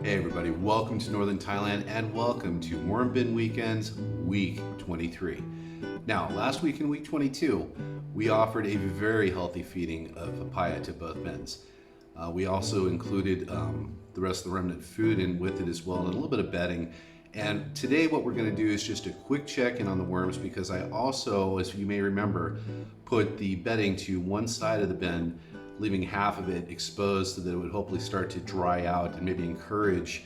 Hey everybody, welcome to Northern Thailand and welcome to Worm Bin Weekends Week 23. Now, last week in Week 22, we offered a very healthy feeding of papaya to both bins. We also included the rest of the remnant food in with it as well and a little bit of bedding. And today what we're going to do is just a quick check-in on the worms because I also, as you may remember, put the bedding to one side of the bin, leaving half of it exposed so that it would hopefully start to dry out and maybe encourage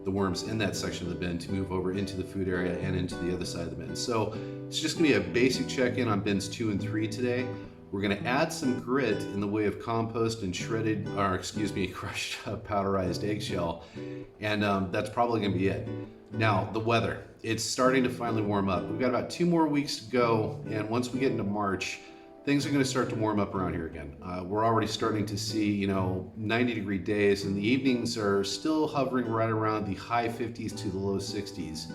the worms in that section of the bin to move over into the food area and into the other side of the bin. So it's just gonna be a basic check-in on bins 2 and 3 today. We're gonna add some grit in the way of compost and crushed powderized eggshell. And that's probably gonna be it. Now, the weather, it's starting to finally warm up. We've got about 2 more weeks to go, and once we get into March, things are going to start to warm up around here again. We're already starting to see, 90-degree days, and the evenings are still hovering right around the high 50s to the low 60s.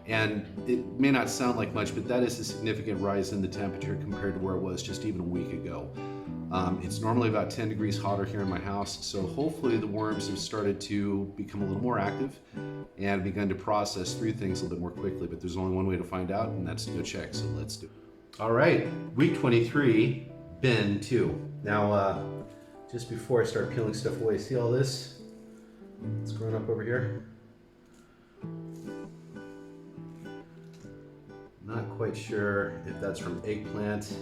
And it may not sound like much, but that is a significant rise in the temperature compared to where it was just even a week ago. It's normally about 10 degrees hotter here in my house, so hopefully the worms have started to become a little more active and begun to process through things a little bit more quickly, but there's only one way to find out, and that's to go check, so let's do it. All right, week 23, bin 2. Now, just before I start peeling stuff away, see all this? It's growing up over here. Not quite sure if that's from eggplant.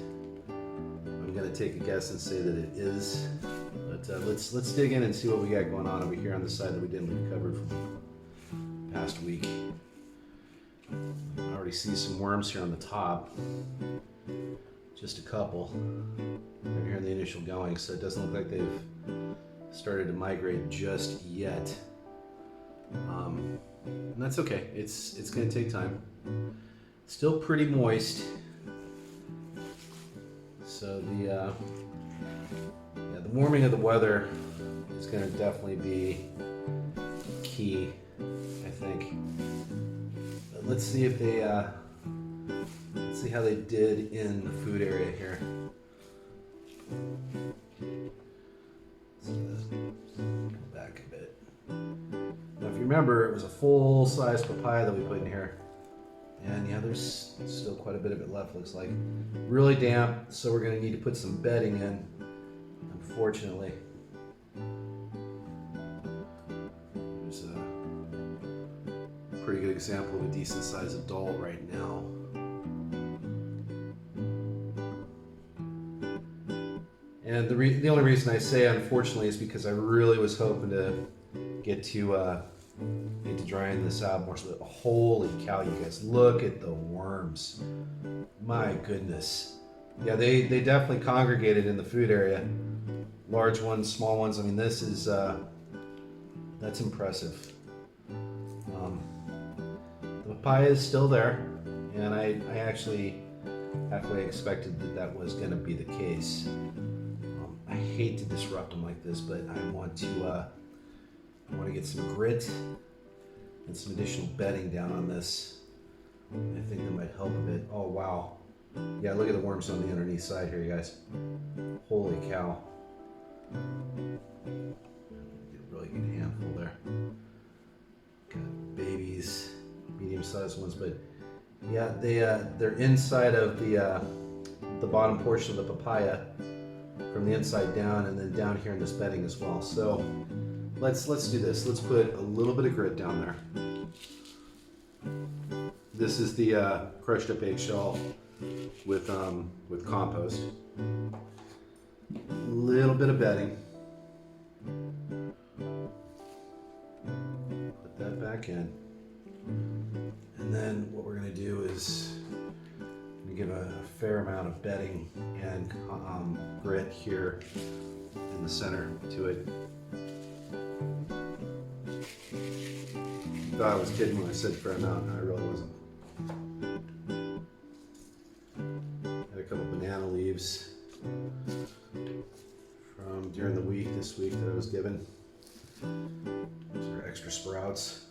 I'm gonna take a guess and say that it is. But let's dig in and see what we got going on over here on the side that we didn't recover from past week. I already see some worms here on the top. Just a couple. Right here in the initial going, so it doesn't look like they've started to migrate just yet. And that's okay. It's going to take time. Still pretty moist. So the warming of the weather is going to definitely be key, I think. But let's see if they let's see how they did in the food area here. Let's go back a bit. Now, if you remember, it was a full-size papaya that we put in here. And yeah, there's still quite a bit of it left, looks like. Really damp, so we're gonna need to put some bedding in, unfortunately. There's a pretty good example of a decent-sized adult right now. And the only reason I say unfortunately is because I really was hoping to get to drying this out more. So, holy cow, you guys, look at the worms. My goodness. Yeah, they definitely congregated in the food area. Large ones, small ones. I mean, this is, that's impressive. The papaya is still there, and I actually halfway expected that was going to be the case. I hate to disrupt them like this, but I want to get some grit and some additional bedding down on this. I think that might help a bit. Oh wow. Yeah, look at the worms on the underneath side here, you guys. Holy cow. Get a really good handful there. Got babies, medium-sized ones, but yeah, they're inside of the bottom portion of the papaya from the inside down, and then down here in this bedding as well. So let's do this. Let's put a little bit of grit down there. This is the crushed up eggshell with compost. A little bit of bedding. Put that back in. And then what we're going to do is give a fair amount of bedding and grit here in the center to it. Thought I was kidding when I said fair amount, I really wasn't. Had a couple banana leaves from during the week this week that I was given. Those are extra sprouts.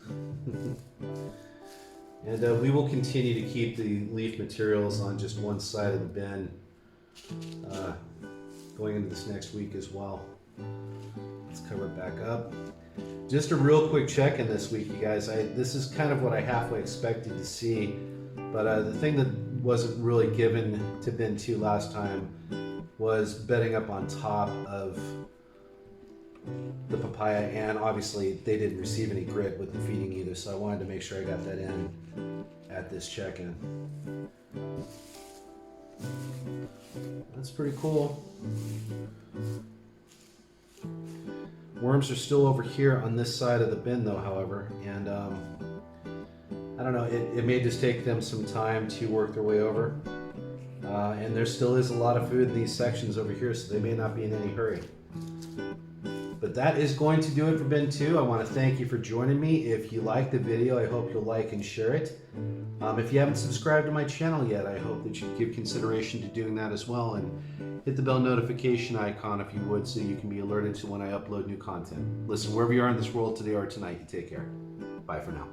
And we will continue to keep the leaf materials on just one side of the bin going into this next week as well. Let's cover it back up. Just a real quick check-in this week, you guys. This is kind of what I halfway expected to see, but the thing that wasn't really given to bin 2 last time was bedding up on top of the papaya, and obviously they didn't receive any grit with the feeding either, so I wanted to make sure I got that in at this check-in. That's pretty cool. Worms are still over here on this side of the bin though, however, and I don't know, it may just take them some time to work their way over. And there still is a lot of food in these sections over here, so they may not be in any hurry. But that is going to do it for bin 2. I want to thank you for joining me. If you liked the video, I hope you'll like and share it. If you haven't subscribed to my channel yet, I hope that you give consideration to doing that as well, and hit the bell notification icon if you would, so you can be alerted to when I upload new content. Listen, wherever you are in this world today or tonight, you take care. Bye for now.